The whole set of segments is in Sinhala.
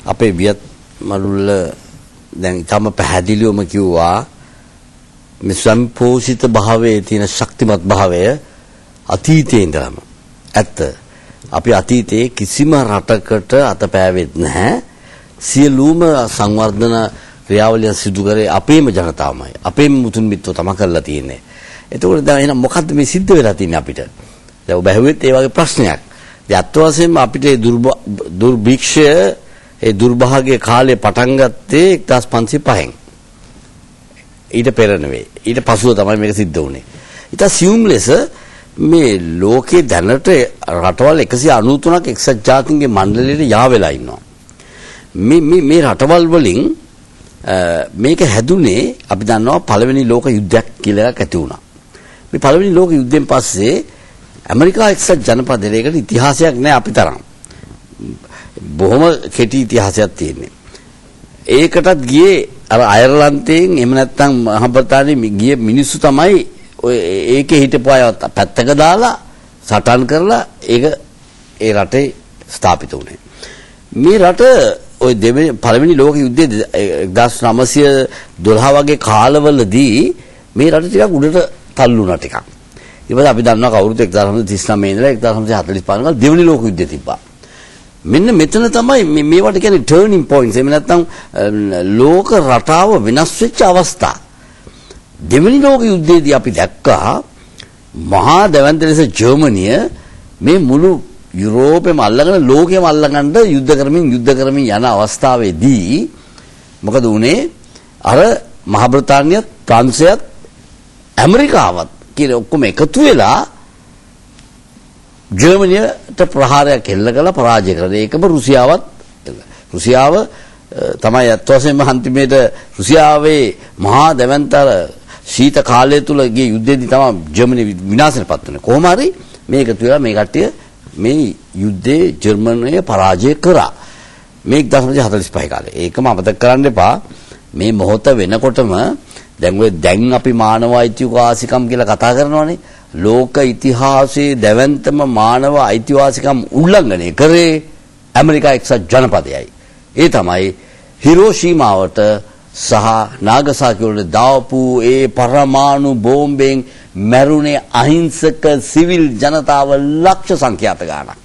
අපේ වියත් මළුල්ල දැන් තම පැහැදිලිවම කිව්වා මේ සම්පෝෂිත භාවයේ තියෙන ශක්තිමත් භාවය අතීතයේ ඉඳලම ඇත්ත. අපි අතීතයේ කිසිම රටකට අතපෑවෙත් නැහැ. සියලුම සංවර්ධන ක්‍රියාවලියන් සිදු කරේ අපේම ජනතාවමයි. අපේම මුතුන් මිත්තෝ තමයි කරලා තියෙන්නේ. එතකොට දැන් එහෙනම් මොකද්ද මේ සිද්ධ වෙලා තියෙන්නේ අපිට? දැන් ඔබ ඇහුවෙත් ඒ වගේ ප්‍රශ්නයක්. දැන් අත් වශයෙන්ම අපිට දුර්භික්ෂය ඒ දුර්භාග්‍ය කාලේ පටන් ගත්තේ 1505න්. ඊට පෙර නෙවෙයි. ඊට පසුව තමයි මේක සිද්ධ වුනේ. ඊට සියුම් ලෙස මේ ලෝකේ දැනට රටවල් 193ක් එක්සත් ජාතීන්ගේ මණ්ඩලයට යා වෙලා ඉන්නවා. මේ රටවල් වලින් මේක හැදුනේ අපි දන්නවා පළවෙනි ලෝක යුද්ධයක් කියලා එකක් ඇති වුණා. මේ පළවෙනි ලෝක යුද්ධයෙන් පස්සේ ඇමරිකා එක්සත් ජනපදයකට ඉතිහාසයක් නැහැ අපි තරම්. බොහොම කෙටි ඉතිහාසයක් තියෙන්නේ. ඒකටත් ගියේ අර අයර්ලන්තයෙන් එහෙම නැත්නම් මහා බ්‍රිතාන්‍යයෙන් ගිය මිනිස්සු තමයි ඔය ඒකේ හිටපු අය පැත්තක දාලා සටන් කරලා ඒක ඒ රටේ ස්ථාපිත වුණේ. මේ රට ඔය පළවෙනි ලෝක යුද්ධයේ 1912 වගේ කාලවලදී මේ රට ටිකක් උඩට තල්ලු වුණා ටිකක්. ඊට පස්සේ අපි දන්නවා කවුරුත් 1939 ඉඳලා 1945 වල දෙවෙනි ලෝක යුද්ධය තිබ්බා. මෙන්න මෙතන තමයි මේවට කියන්නේ ටර්නින් පොයින්ට්ස්. එහෙම නැත්නම් ලෝක රටාව වෙනස් වෙච්ච අවස්ථා. දෙවෙනි ලෝක යුද්ධයේදී අපි දැක්කා මහා දැවැන්ත ලෙස ජර්මනිය මේ මුළු යුරෝපෙම අල්ලගෙන ලෝකෙම අල්ලගන්න යුද්ධ කරමින් යන අවස්ථාවේදී මොකද වුනේ? අර මහා බ්‍රිතාන්‍යයත් ප්‍රංශයත් ඇමරිකාවත් කියලා ඔක්කොම එකතු වෙලා ජර්මනියට ප්‍රහාරයක් එල්ල කළා පරාජය කළා. ඒකම රුසියාව තමයි අත් වශයෙන්ම අන්තිමේට රුසියාවේ මහා දැවැන්තර ශීත කාලය තුල ගිය යුද්ධයේදී තමයි ජර්මනිය විනාශයටපත් වුනේ. කොහොම හරි මේක එකතු වෙලා මේ කට්ටිය මේ යුද්ධේ ජර්මනිය පරාජය කරා. මේ 1945 කාලේ. ඒකම අමතක කරන්න එපා. මේ මොහොත වෙනකොටම දැන් අපි මානව අයිතිවාසිකම් කියලා කතා කරනවානේ. ලෝක ඉතිහාසයේ දැවැන්තම මානව අයිතිවාසිකම් උල්ලංඝනය කරේ ඇමරිකා එක්සත් ජනපදයයි. ඒ තමයි හිරෝෂීමාවට සහ නාගසාකි වලට දාපු ඒ පරමාණු බෝම්බෙන් මැරුණේ අහිංසක සිවිල් ජනතාව ලක්ෂ සංඛ්‍යාත ගාණක්.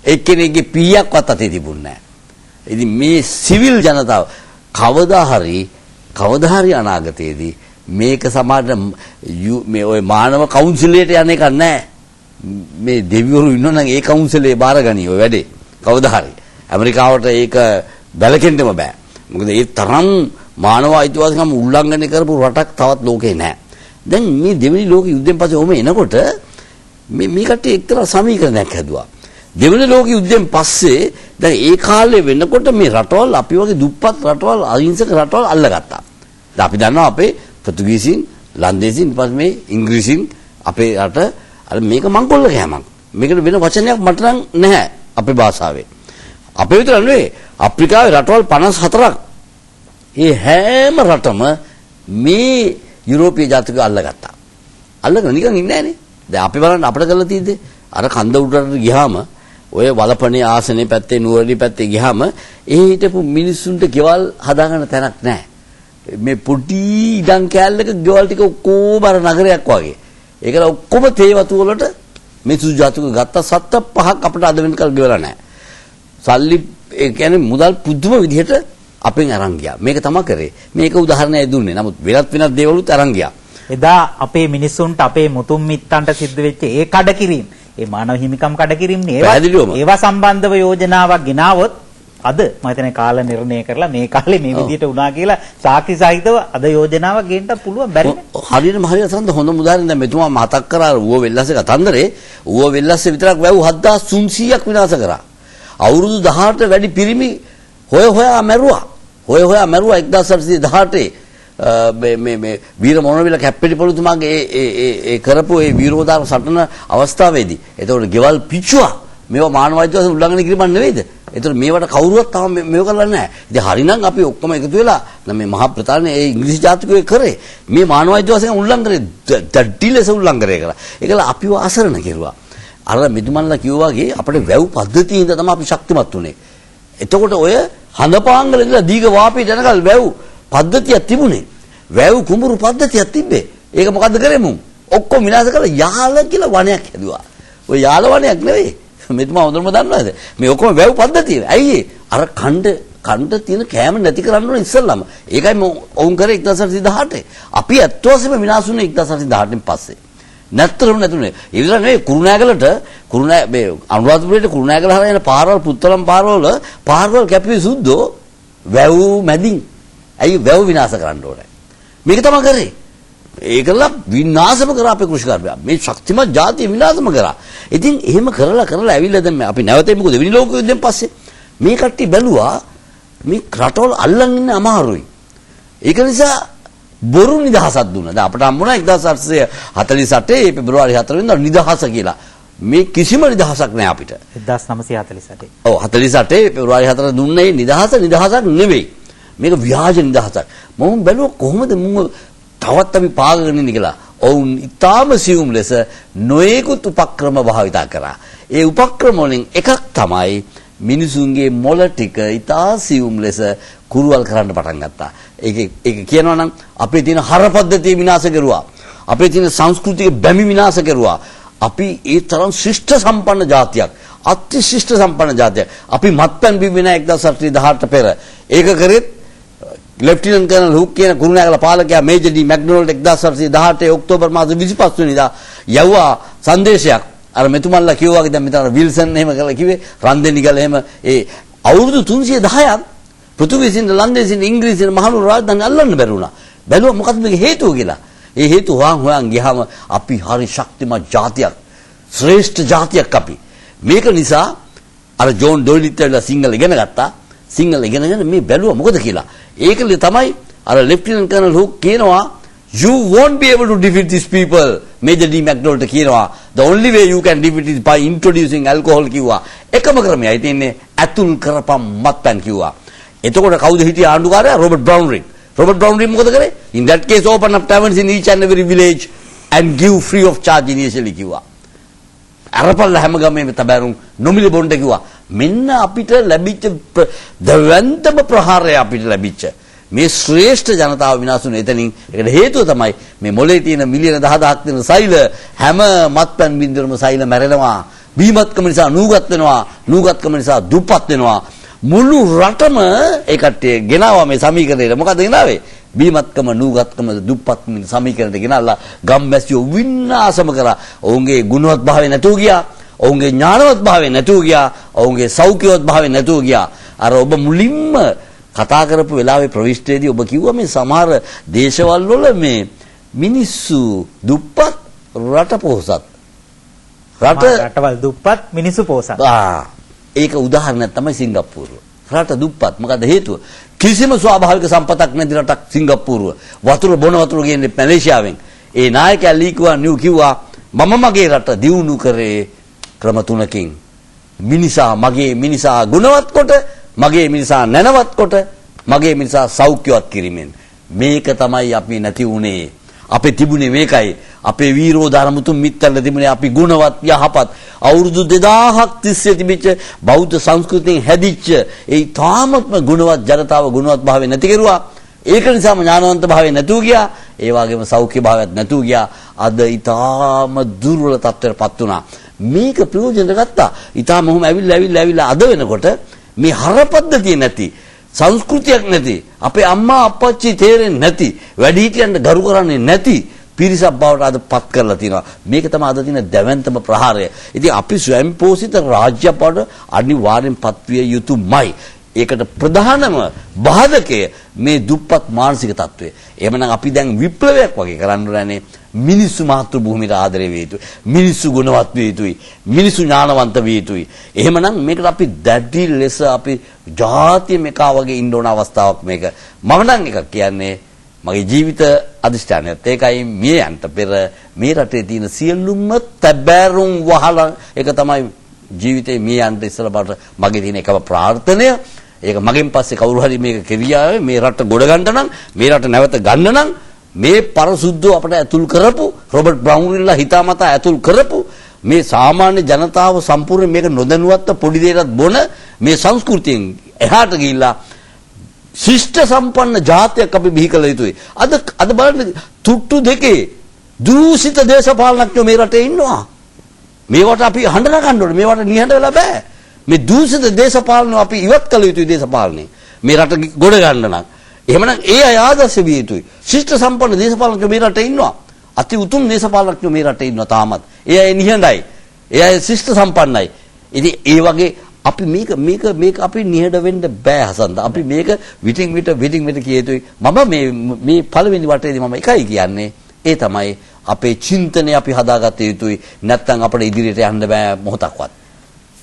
එක්කෙනෙක්ගේ පීයක්වත් අතේ තිබුණේ නැහැ. ඉතින් මේ සිවිල් ජනතාව කවදා හරි අනාගතයේදී මේක සමාජ මේ ඔය මානව කවුන්සිලයට යන එක නැහැ. මේ දෙවිවරු ඉන්නවනම් ඒ කවුන්සිලේ බාරගනි ඔය වැඩේ. කවදා හරි ඇමරිකාවට ඒක බැලකෙන්නම බෑ. මොකද ඒ තරම් මානව අයිතිවාසිකම් උල්ලංඝනය කරපු රටක් තවත් ලෝකේ නැහැ. දැන් මේ දෙවෙනි ලෝක යුද්ධයෙන් පස්සේ ඔහොම එනකොට මේ කට්ටිය එක්තරා සමීකරණයක් හැදුවා. දෙවෙනි ලෝක යුද්ධයෙන් පස්සේ දැන් ඒ කාලේ වෙනකොට මේ රටවල් අපි වගේ දුප්පත් රටවල් අහිංසක රටවල් අල්ලගත්තා. දැන් අපි දන්නවා අපේ පෘතුගීසින් ලන්දේසින් ඊපස්සේ මේ ඉංග්‍රීසින් අපේ රට අර මේක මංකොල්ල කෑමක්. මේකට වෙන වචනයක් මට නම් නැහැ අපේ භාෂාවේ. අපේ විතර නෙවෙයි අප්‍රිකාවේ රටවල් 54ක් ඒ හැම රටම මේ යුරෝපීය ජාතිකයෝ අල්ලගත්තා. අල්ලගෙන නිකන් ඉන්නේ නැහනේ. දැන් අපි බලන්න අපිට කරලා තියෙද්දි අර කන්ද උඩට ගියාම ඔය වලපනේ ආසනේ පැත්තේ නුවරදී පැත්තේ ගියාම ඒ හිටපු මිනිස්සුන්ට ගෙවල් හදාගන්න තැනක් නැහැ. මේ පොඩි ඉඩම් කෑල්ලක ගෙවල් ටික ඔක්කොම අර නගරයක් වගේ. ඒකල ඔක්කොම තේ වතු වලට මේ සුදු ජාතිකයෝ ගත්තා. 7-5ක් අපිට අද වෙනකල් ගෙවලා නැහැ. සල්ලි ඒ කියන්නේ මුදල් පුදුම විදිහට අපෙන් අරන් ගියා. මේක තමයි කරේ. මේක උදාහරණයක් දුන්නේ. නමුත් වෙනත් දේවලුත් අරන් ගියා. එදා අපේ මිනිස්සුන්ට අපේ මුතුන් මිත්තන්ට සිද්ධ වෙච්ච ඒ කඩකිරීම, ඒ මානව හිමිකම් කඩකිරීමනේ ඒවා සම්බන්ධව යෝජනාවක් ගෙනාවොත් අද මම හිතන්නේ කාල නිර්ණය කරලා මේ කාලේ මේ විදිහට වුණා කියලා සාක්ෂි සහිතව අද යෝජනාවක් ගේන්නත් පුළුවන් බැරිනේ. හරියටම හරියට හොඳ උදාහරණ දැන් මෙතුමා මතක් කරා ඌව වෙල්ලස්සේ කතන්දරේ. ඌව වෙල්ලස්සේ විතරක් වැව් 7300ක් විනාශ කරා. අවුරුදු 18ට වැඩි පිරිමි හොයා මැරුවා 1818 මේ වීර මොණවිල කැප්පෙටි පොලිතුමාගේ ඒ කරපු ඒ විරෝධාර සටන අවස්ථාවේදී එතකොට ගෙවල් පිච්චුවා. මේවා මානව අයිතිවාසිකම් උල්ලංඝනය කිරීමක් නෙවෙයිද? එතකොට මේවට කවුරුවත් තාම මේව කරලා නැහැ. ඉතින් හරිනම් අපි ඔක්කොම එකතු වෙලා මේ මහා ප්‍රතානේ ඒ ඉංග්‍රීසි ජාතිකයෝ කරේ මේ මානව අයිතිවාසිකම් උල්ලංඝනය දැඩි ලෙස උල්ලංඝනය කරා. ඒකල අපිව අසරණ කෙරුවා. අර මිදුමන්ලා කිව්වා වගේ අපේ වැව් පද්ධතියින්ද තමයි අපි ශක්තිමත් උනේ. එතකොට ඔය හඳපාංගල ඉඳලා දීඝ වාපියට යනකල් වැව් පද්ධතියක් තිබුණේ. වැව් කුඹුරු පද්ධතියක් තිබ්බේ. ඒක මොකද්ද කරේ මුන්? ඔක්කොම විනාශ කරලා යාල කියලා වනයක් හැදුවා. ඔය යාල වනයක් නෙවෙයි. මෙතුමා හොඳටම දන්නවාද? මේ ඔක්කොම වැව් පද්ධතිය. ඇයි අර කණ්ඩ තියෙන කෑම නැති කරන්න ඕනේ ඉස්සල්ලාම. ඒකයි ඔවුන් කරේ 1918. අපි 70% විනාශ වුණේ 1918 පස්සේ. නැත්තරම නැතුනේ. ඒ විතර නෙවෙයි මේ අනුරාධපුරයට කුරුණෑගල හරහා යන පාරවල් පුත්තලම් පාරවල් කැපුවේ සුද්දෝ වැව් මැදින්. ඇයි වැව් විනාශ කරන්න ඕනේ. මේක තමයි කරේ. ඒකලා විනාශම කරා අපේ කෘෂිකාර්යය. මේ ශක්තිමත් ජාතිය විනාශම කරා. ඉතින් එහෙම කරලා ඇවිල්ලා දැන් අපි නැවතේ මොකද දෙවෙනි ලෝක යුද්ධයෙන් පස්සේ මේ කට්ටිය බැලුවා මේ රටවල් අල්ලන් ඉන්න අමාරුයි. ඒක නිසා බොරු නිදහසක් දුන්නා. දැන් අපට හම්බුණා 1848 පෙබරවාරි 4 වෙනිදා නිදහස කියලා. මේ කිසිම නිදහසක් නෑ අපිට. 1948. ඔව් 48 පෙබරවාරි 4 දුන්නේ නිදහසක් නෙවෙයි. මේක ව්‍යාජ නිදහසක්. මම බැලුවා කොහොමද තවත් අපි පාගගෙන ඉන්නේ කියලා. ඔවුන් ඊටාම සියුම් ලෙස නොයෙකුත් උපක්‍රම භාවිතා කරා. ඒ උපක්‍රම වලින් එකක් තමයි මිනිසුන්ගේ මොළ ටික ඊටා සියුම් ලෙස කුරුවල් කරන්න පටන් ගත්තා. ඒක කියනවා නම් අපේ තියෙන හරපද්ධතිය විනාශ කරුවා. අපේ තියෙන සංස්කෘතික බැමි විනාශ කරුවා. අපි ඒ තරම් ශිෂ්ට සම්පන්න ජාතියක්, අති ශිෂ්ට සම්පන්න ජාතියක්. අපි මත්පැන් බිව්වේ නැහැ 1818 පෙර. ඒක කරෙත් ලෙෆ්ටිනන්ට් කර්නල් හුක් කියන කුරුණෑගල පාලකයා මේජර් ඩී මැක්ඩොනල්ඩ් 1818 ඔක්තෝබර් මාස 25 වෙනිදා යවුවා සංදේශයක්. අර මෙතුමන්ලා කිව්වා වගේ දැන් මෙතන විල්සන් එහෙම කරලා කිව්වේ රන්දෙනිගල එහෙම ඒ අවුරුදු 310ක් පෘථුවිසින් ලන්දේසින් ඉංග්‍රීසින් මහනුවර රාජධානිය අල්ලන්න බැරි වුණා. බැලුවා මොකක්ද මේක හේතුව කියලා. ඒ හේතුව හොයන් ගියාම අපි හරි ශක්තිමත් ජාතියක්, ශ්‍රේෂ්ඨ ජාතියක් අපි. මේක නිසා අර ජෝන් ඩොයිලිත් ඇවිල්ලා සිංහල ඉගෙන ගත්තා. සිංහල ඉගෙනගෙන මේ බැලුවා මොකද කියලා. ඒකල තමයි අර ලෙෆ්ටිනන්ට් කර්නල් හුක් කියනවා you won't be able to defeat these people. Major D McDonald කියනවා the only way you can defeat is by introducing alcohol කිව්වා. එකම ක්‍රමයයි තියෙන්නේ ඇතුල් කරපම් මත්පැන් කිව්වා. එතකොට කවුද හිටිය ආණ්ඩුකාරයා? රොබර්ට් බ්‍රවුන්රිඩ්. රොබර්ට් බ්‍රවුන්රිඩ් මොකද කරේ? in that case open up taverns in each and every village and give free of charge initially කිව්වා. අරපල්ල හැම ගමේම තබරුම් නොමිලේ බොණ්ඩ කිව්වා. මෙන්න අපිට ලැබිච්ච දවන්තම ප්‍රහාරය අපිට ලැබිච්ච මේ ශ්‍රේෂ්ඨ ජනතාව විනාශ වුනේ එතනින්. ඒකට හේතුව තමයි මේ මොලේ තියෙන මිලියන 10000ක් තියෙන සෛල හැම මත්පැන් බින්දුවරම සෛල මැරෙනවා. බීමත්කම නිසා නූගත් වෙනවා. නූගත්කම නිසා දුප්පත් වෙනවා. මුළු රටම ඒ කට්ටිය ගෙනාවා මේ සමීකරණයට. මොකද ගෙනාවේ? බීමත්කම නූගත්කම දුප්පත්කම සමීකරණයට ගෙනල්ලා ගම්මැසියෝ විනාශම කරා. ඔවුන්ගේ ගුණවත් භාවය නැතුව ගියා. ඔවුන්ගේ ඥානවත් භාවය නැතුව ගියා. ඔවුන්ගේ සෞඛ්‍යවත් භාවය නැතුව ගියා. අර ඔබ මුලින්ම කතා කරපු වෙලාවේ ප්‍රවිෂ්ඨයේදී ඔබ කිව්වා මේ සමහර දේශවල වල මේ මිනිස්සු දුප්පත් රට පොහොසත්. රටවල් දුප්පත් මිනිස්සු පොහොසත්. ඒක උදාහරණයක් තමයි සිංගප්පූරුව. රට දුප්පත්. මොකද හේතුව? කිසිම ස්වාභාවික සම්පතක් නැති රටක් සිංගප්පූරුව. වතුර බොන වතුර ගේන්නේ මැලේසියාවෙන්. ඒ නායකයා ලී කුවන් කිව්වා මම මගේ රට දියුණු කරේ ක්‍රම තුනකින්. මගේ මිනිසා ගුණවත් කොට, මගේ මිනිසා නැනවත් කොට, මගේ මිනිසා සෞඛ්‍යවත් කිරීමෙන්. මේක තමයි අපි නැති උනේ. අපේ තිබුණේ මේකයි. අපේ වීරෝදාර මුතුන් මිත්තල්ල තිබුණේ අපි ගුණවත් යහපත් අවුරුදු 2000ක් තිස්සේ තිබිච්ච බෞද්ධ සංස්කෘතියෙන් හැදිච්ච ඒ තාමත්ම ගුණවත් ජනතාව ගුණවත් භාවය නැති කෙරුවා. ඒක නිසාම ඥානවන්ත භාවය නැතුව ගියා. ඒ වගේම සෞඛ්‍ය භාවයත් නැතුව ගියා. අද ඊටාම දුර්වල තත්ත්වයටපත් වුණා. මේක ප්‍රයෝජනට ගත්තා. ඊටාම මොහොම ඇවිල්ලා අද වෙනකොට මේ හරපද්ධතිය නැති, සංස්කෘතියක් නැති, අපේ අම්මා අප්පච්චි තේරෙන්නේ නැති, වැඩිහිටියන්ට ගරු කරන්නේ නැති පිරිසක් බවට අද පත් කරලා තියෙනවා. මේක තමයි අද තියෙන දැවැන්තම ප්‍රහාරය. ඉතින් අපි ස්වයංපෝෂිත රාජ්‍ය බවට අනිවාර්යෙන් පත්විය යුතුමයි. ඒකට ප්‍රධානම බාධකය මේ දුප්පත් මානසික තත්ත්වය. එහෙමනම් අපි දැන් විප්ලවයක් වගේ කරන්න ඕනේ. මිනිස්සු මාතෘ භූමියට ආදරය විය යුතුයි. මිනිස්සු ගුණවත් විය යුතුයි. මිනිස්සු ඥානවන්ත විය යුතුයි. එහෙමනම් මේකට අපි දැඩි ලෙස අපි ජාතිය මේකා වගේ ඉන්න ඕන අවස්ථාවක් මේක. මම නම් එකක් කියන්නේ මගේ ජීවිත අධිෂ්ඨානයත් ඒකයි මේ යන්ට පෙර මේ රටේ තියෙන සියලුම තැබෑරුම් වහලා ඒක තමයි ජීවිතේ මේ යන්ට ඉස්සලා බට මගේ තියෙන එකම ප්‍රාර්ථනය. ඒක මගෙන් පස්සේ කවුරු හරි මේක කෙරියාවේ මේ රට ගොඩ ගන්න නම්, මේ රට නැවත ගන්න නම් මේ පරසුද්ධෝ අපට ඇතුල් කරපු රොබර්ට් බ්‍රවුන්රිඩ්ලා හිතාමතා ඇතුල් කරපු මේ සාමාන්‍ය ජනතාව සම්පූර්ණ මේක නොදැනුවත්ව පොඩි දෙයකට බොන මේ සංස්කෘතියෙන් එහාට ගිහිල්ලා ශිෂ්ට සම්පන්න ජාතියක් අපි බිහි කළ යුතුයි. අද බලන්න තුට්ටු දෙකේ දූෂිත දේශපාලනඥයෝ මේ රටේ ඉන්නවා. මේවට අපි හඬ නගන්න ඕනේ. මේවට නිහඬ වෙලා බෑ. මේ දූෂිත දේශපාලනෝ අපි ඉවත් කළ යුතුයි දේශපාලනේ. මේ රට ගොඩ ගන්න නම්. එහෙමනම් ඒ අය ආදර්ශ විය යුතුයි. ශිෂ්ට සම්පන්න දේශපාලනඥයෝ මේ රටේ ඉන්නවා. අති උතුම් දේශපාලනඥයෝ මේ රටේ ඉන්නවා තාමත්. ඒ අය නිහඬයි. ඒ අය ශිෂ්ට සම්පන්නයි. ඉතින් ඒ වගේ අපි මේක අපි නිහඬ වෙන්න බෑ හසන්ත. අපි මේක විටින් විට කිය යුතුයි. මම මේ පළවෙනි වටේදී මම එකයි කියන්නේ. ඒ තමයි අපේ චින්තනය අපි හදාගත යුතුයි. නැත්නම් අපිට ඉදිරියට යන්න බෑ මොහොතක්වත්.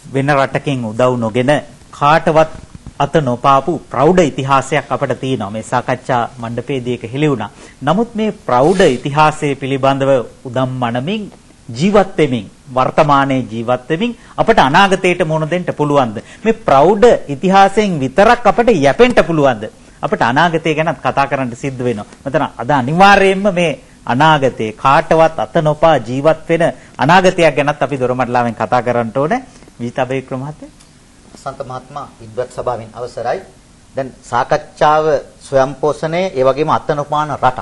වෙන රටකින් උදව් නොගෙන කාටවත් අත නොපාපු ප්‍රෞಢ ඉතිහාසයක් අපිට තියෙනවා. මේ සාකච්ඡා මණ්ඩපයේදී ඒක හෙළි වුණා. නමුත් මේ ප්‍රෞಢ ඉතිහාසයේ පිළිබඳව උදම් මනමින් ජීවත් වෙමින් වර්තමානයේ ජීවත් වෙමින් අපට අනාගතයට මුහුණ දෙන්න පුළුවන්ද? මේ ප්‍රෞಢ ඉතිහාසයෙන් විතරක් අපට යැපෙන්න පුළුවන්ද? අපට අනාගතය ගැනත් කතා කරන්න සිද්ධ වෙනවා. මෙතන අද අනිවාර්යයෙන්ම මේ අනාගතේ කාටවත් අත නොපා ජීවත් වෙන අනාගතයක් ගැනත් අපි දොරමඩලාවෙන් කතා කරන්න ඕනේ. විජිතා වික්‍රම මහත්තයා. සන්ත මහත්මයා විද්වත් සභාවෙන් අවසරයි. දැන් සාකච්ඡාව ස්වයං පෝෂණය ඒ වගේම අත නොපාන රට.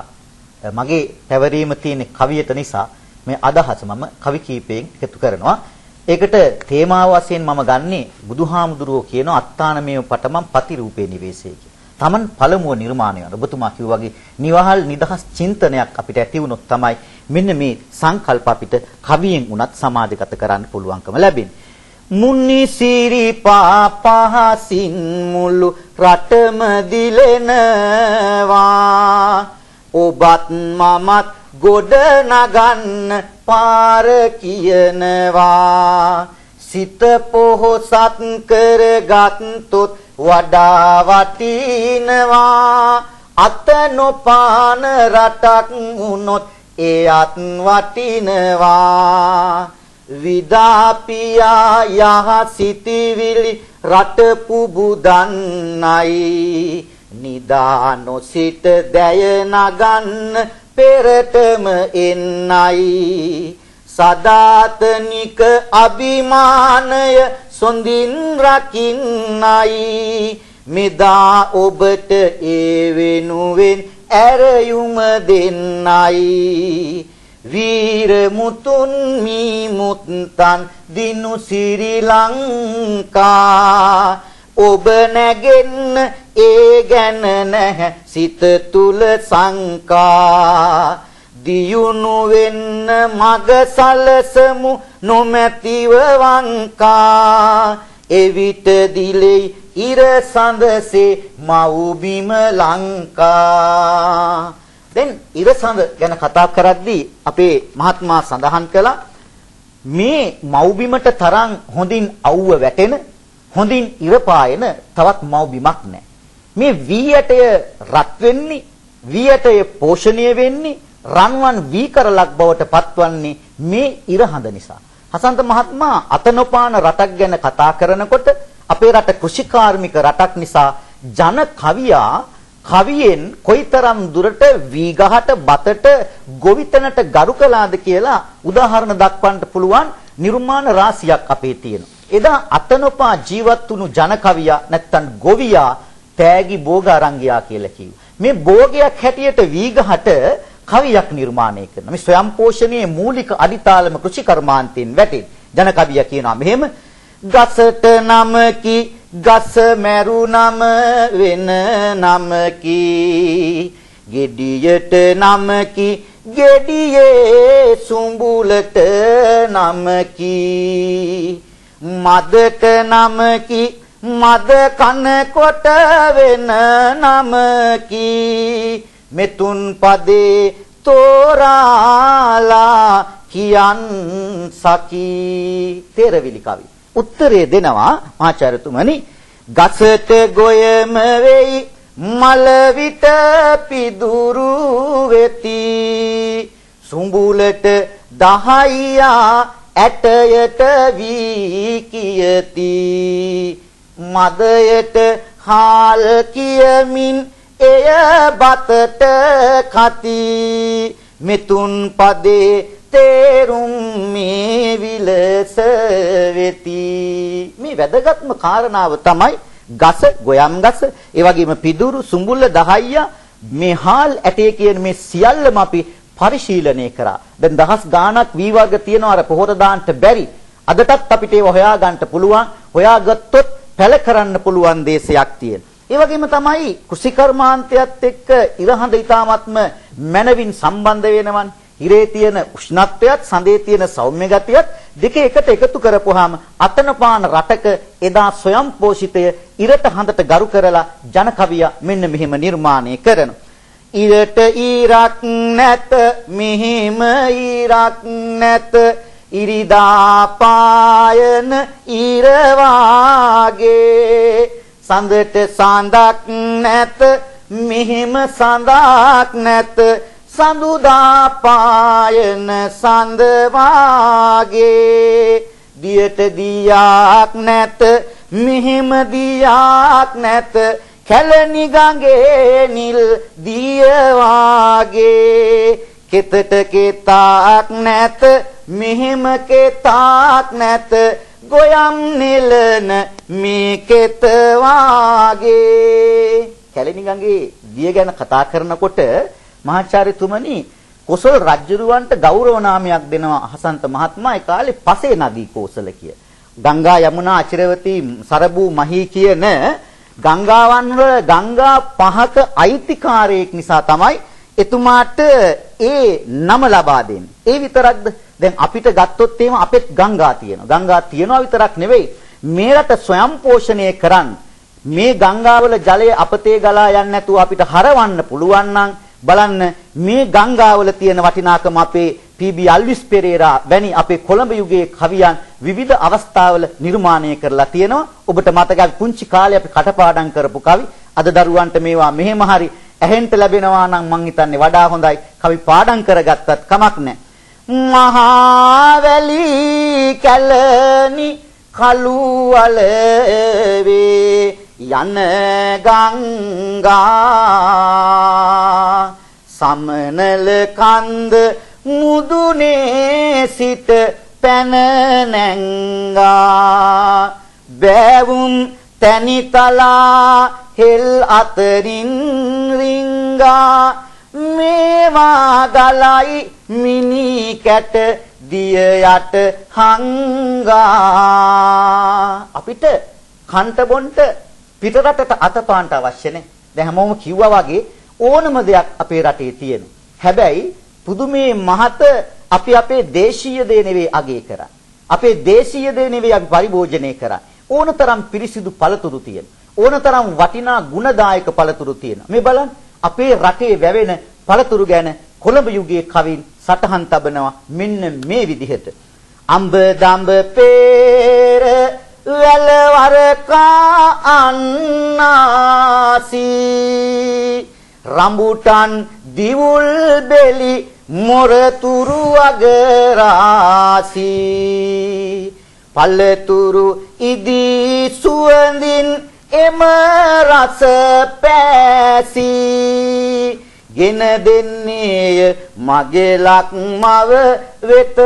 මගේ පැවරීම තියෙන කවියට නිසා මේ අදහස මම කවි කීපයෙන් එකතු කරනවා. ඒකට තේමාව වශයෙන් මම ගන්නේ බුදුහාමුදුරුවෝ කියන අත්තානමේව පටමන් පතිරූපේ නිවේශය කියලා. Taman පළමුව නිර්මාණය කරන ඔබතුමා කිව්වා වගේ නිවහල් නිදහස් චින්තනයක් අපිට ඇති වුණොත් තමයි මෙන්න මේ සංකල්ප අපිට කවියෙන් උනත් සමාජගත කරන්න පුළුවන්කම ලැබෙන්නේ. මුනි සිරිපා පහසින් මුළු රටම දිලෙනවා ඔබත් මමත් ගොඩ නගන්න පාර කියනවා සිත පොහොසත් කරගත්තොත් වඩා වටිනවා අත නොපාන රටක් වුණොත් එයත් වටිනවා විදාපියා යහ සිටිවිලි රට පුබුදන්නයි නිදා නොසිට දැය නගන්න පෙරටම එන්නයි සදාතනික අභිමානය සොඳින් රකින්නයි මෙදා ඔබට ඒ වෙනුවෙන් ඇරයුම දෙන්නයි වීර මුතුන් මී මුත්තන් දිනු ශ්‍රී ලංකා ඔබ නැගෙන්න ඒ ගැන නැහැ සිත තුල සංකා දියුණු වෙන්න මග සලසමු නොමැතිව වංකා එවිට දිලෙයි ඉර සඳසේ මව් බිම ලංකා දැන් ඉරසඳ ගැන කතා කරද්දී අපේ මහත්මයා සඳහන් කළා මේ මව්බිමට තරම් හොඳින් අවුව වැටෙන හොඳින් ඉර පායන තවත් මව්බිමක් නැහැ. මේ වී ඇටය රත් වෙන්නේ වී ඇටය පෝෂණය වෙන්නේ රන්වන් වී කරලක් බවට පත්වන්නේ මේ ඉරහඳ නිසා. හසන්ත මහත්මයා අතනොපාන රටක් ගැන කතා කරනකොට අපේ රට කෘෂිකාර්මික රටක් නිසා ජන කවියා කවියෙන් කොයිතරම් දුරට වීගහට බතට ගොවිතැනට ගරු කළාද කියලා උදාහරණ දක්වන්න පුළුවන් නිර්මාණ රාශියක් අපේ තියෙනවා. එදා අතනොපා ජීවත් වුණු ජන කවියා නැත්තම් ගොවියා තෑගි භෝග අරංගියා කියලා කිව්වා. මේ භෝගයක් හැටියට වීගහට කවියක් නිර්මාණය කරනවා. මේ ස්වයං පෝෂණයේ මූලික අදිතාලම කෘෂි කර්මාන්තයෙන් වැටෙන ජන කවියා කියනවා මෙහෙම ගසට නමකි ගස මැරුණම වෙන නමකි ගෙඩියට නමකි ගෙඩියේ සුඹුලට නමකි මදට නමකි මද කන කොට වෙන නමකි මෙතුන් පදේ තෝරාලා කියන් සකි තෙරවිලි කවි උත්තරේ දෙනවා ආචාර්යතුමනි ගසට ගොයම වෙයි මල විට පිදුරු වෙති සුඹුලට දහයියා ඇටයට වී කියති මදයට හාල් කියමින් එය බතට කති මෙතුන් පදේ තේරුම් මේ විලස වෙති මේ වැදගත්ම කාරණාව තමයි ගස, ගොයම් ගස, ඒ වගේම පිදුරු, සුඹුල්ල, දහයියා මේ හාල් ඇටේ කියන මේ සියල්ලම අපි පරිශීලනය කරා. දැන් දහස් ගාණක් වී වර්ග තියෙනවා අර පොහොර දාන්න බැරි. අදටත් අපිට ඒව හොයා ගන්න පුළුවන්. හොයාගත්තොත් පැල කරන්න පුළුවන් දේශයක් තියෙන. ඒ වගේම තමයි කෘෂිකර්මාන්තයත් එක්ක ඉරහඳ ඊ타මත්ම මනවින් සම්බන්ධ වෙනවන්. ඉරේ තියෙන උෂ්ණත්වයත් සඳේ තියෙන සෞම්‍ය ගතියත් දෙක එකට එකතු කරපුවාම අතනපාන රටක එදා ස්වයං පෝෂිතය ඉරට හඳට ගරු කරලා ජන කවිය මෙන්න මෙහෙම නිර්මාණය කරනවා. ඉරට ඊරක් නැත මෙහෙම ඊරක් නැත ඉරිදා පායන ඉර වාගේ සඳට සඳක් නැත මෙහෙම සඳක් නැත සඳුදා පායන සඳ වාගේ දියට දියක් නැත මෙහෙම දියක් නැත කැලණි ගඟේ නිල් දිය වාගේ කෙතට කෙතක් නැත මෙහෙම කෙතක් නැත ගොයම් නෙලන මේ කෙත වාගේ කැලණි ගඟේ දිය ගැන කතා කරනකොට මහාචාර්යතුමනි කොසල් රජුරවන්ට ගෞරව නාමයක් දෙනවා හසන්ත මහත්මයා ඒ කාලේ පසේ නදී කෝසල කිය. ගංගා යමුනා අචිරවතී සරබු මහී කියන ගංගාවන් වල ගංගා පහක අයිතිකාරයෙක් නිසා තමයි එතුමාට ඒ නම ලබා දෙන්නේ. ඒ විතරක්ද? දැන් අපිට ගත්තොත් එහෙම අපෙත් ගංගා තියෙනවා. ගංගා තියනවා විතරක් නෙවෙයි මේ රට ස්වයං පෝෂණය කරන් මේ ගංගාවල ජලය අපතේ ගලා යන්නේ නැතුව අපිට හරවන්න පුළුවන් නම් බලන්න මේ ගංගාවල තියෙන වටිනාකම අපේ පී.බී. අල්විස් පෙරේරා වැනි අපේ කොළඹ යුගයේ කවියන් විවිධ අවස්ථාවල නිර්මාණය කරලා තියෙනවා. ඔබට මතකයි පුංචි කාලේ අපි කටපාඩම් කරපු කවි. අද දරුවන්ට මේවා මෙහෙම හරි ඇහෙන්න ලැබෙනවා නම් මං හිතන්නේ වඩා හොඳයි. කවි පාඩම් කරගත්තත් කමක් නැහැ. මහා වැලි කැලණි කළු වලවේ යන ගංගා සමනල කන්ද මුදුනේ සිට පැන නැංගා බැවුම් තනිතලා හෙල් අතරින් රිංගා මේවා ගලයි මිනි කැට දිය යට හංගා අපිට කන්ට බොන්ට පිටරටට අතපාන්ට අවශ්‍ය නැහැ. දැන් හැමෝම කිව්වා වගේ ඕනම දෙයක් අපේ රටේ තියෙනවා. හැබැයි පුදුමේ මහත අපි අපේ දේශීය දේ නෙවෙයි අගය කරා. අපේ දේශීය දේ නෙවෙයි අපි පරිභෝජනය කරා. ඕනතරම් පිරිසිදු පළතුරු තියෙන. ඕනතරම් වටිනා ගුණදායක පළතුරු තියෙන. මේ බලන්න අපේ රටේ වැවෙන පළතුරු ගැන කොළඹ යුගයේ කවින් සටහන් තබනවා මෙන්න මේ විදිහට. අඹ දඹ පෙර වැලවරකා අන්නාසි රම්බුටන් දිවුල් බෙලි මොරතුරු අගරාසි පල්ලතුරු ඉදී සුවඳින් එම රස පැසි ගෙන දෙන්නේය මගේ ලක්මව වෙත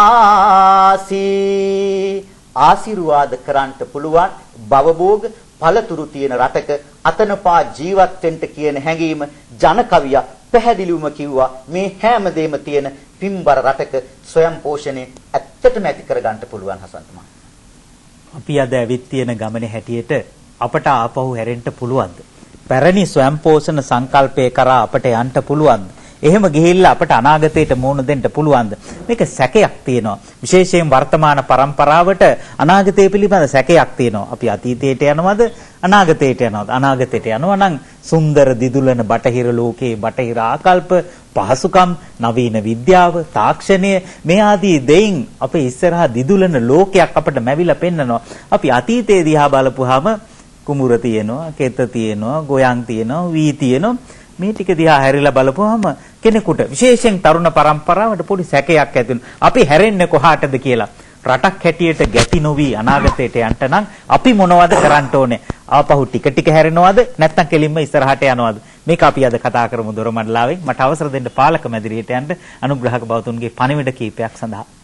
ආසි ආශිර්වාද කරන්නට පුළුවන් භවභෝග පළතුරු තියෙන රටක අතනපා ජීවත් වෙන්න කියන හැඟීම ජන කවිය පැහැදිලිවම කිව්වා මේ හැම දෙයක්ම තියෙන පින්බර රටක ස්වයං පෝෂණය ඇත්තටම ඇති කරගන්න පුළුවන් හසන්ත මහත්තයා. අපි අද ඇවිත් තියෙන ගමනේ හැටියට අපට ආපහු හැරෙන්න පුළුවන්ද? පැරණි ස්වයං පෝෂණ සංකල්පය කරා අපට යන්න පුළුවන්ද? එහෙම ගිහිල්ලා අපට අනාගතයට මුහුණ දෙන්න පුළුවන්ද? මේක සැකයක් තියෙනවා. විශේෂයෙන් වර්තමාන පරම්පරාවට අනාගතය පිළිබඳ සැකයක් තියෙනවා. අපි අතීතයට යනවද අනාගතයට යනවද? අනාගතයට යනවා නම් සුන්දර දිදුලන බටහිර ලෝකයේ බටහිර ආකල්ප, පහසුකම්, නවීන විද්‍යාව, තාක්ෂණය මේ ආදී දෙයින් අපේ ඉස්සරහා දිදුලන ලෝකයක් අපට මැවිලා පෙන්නනවා. අපි අතීතයේ දිහා බලපුවාම කුඹුර තියෙනවා, කෙත තියෙනවා, ගොයන් තියෙනවා, වී තියෙනවා. මේ ටික දිහා හැරිලා බලපුවාම කෙනෙකුට විශේෂයෙන් තරුණ පරම්පරාවට පොඩි සැකයක් ඇති වෙනවා. අපි හැරෙන්නේ කොහාටද කියලා. රටක් හැටියට ගැති නොවි අනාගතයට යන්න නම් අපි මොනවද කරන්න ඕනේ? ආපහු ටික ටික හැරෙනවද නැත්නම් කෙලින්ම ඉස්සරහට යනවද? මේක අපි අද කතා කරමු දොරමඩලාවෙන්. මට අවසර දෙන්න පාලක මැදිරියට යන්න අනුග්‍රහක බවතුන්ගේ පණිවිඩ කීපයක් සඳහා.